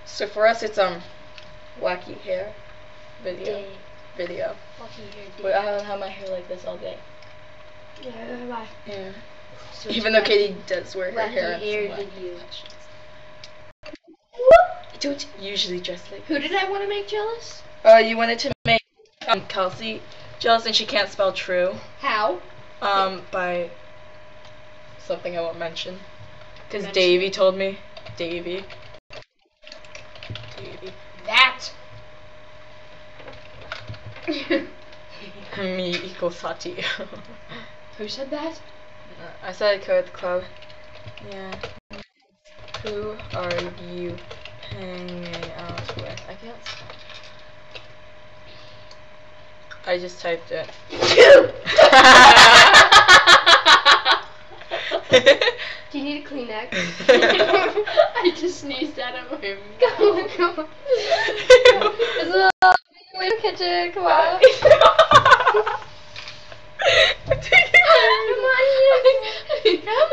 So for us, it's wacky hair video. Day. Video. Wacky hair day. Wait, I don't have my hair like this all day. Yeah, bye. Yeah. So Even it's though Katie does wear her wacky hair. hair in some wacky video. fashions. I don't usually dress like. Who did I want to make jealous? You wanted to make Kelsey jealous, and she can't spell true. How? By something I won't mention. Because Mention. Davey told me. Davey. That. Me equals Sati. Who said that? I said it at the club. Yeah. Who are you hanging out with? I can't spell. I just typed it. Do you need a Kleenex? I just sneezed at him. Come on, come on. Isabel, in the kitchen, come on. Come on, come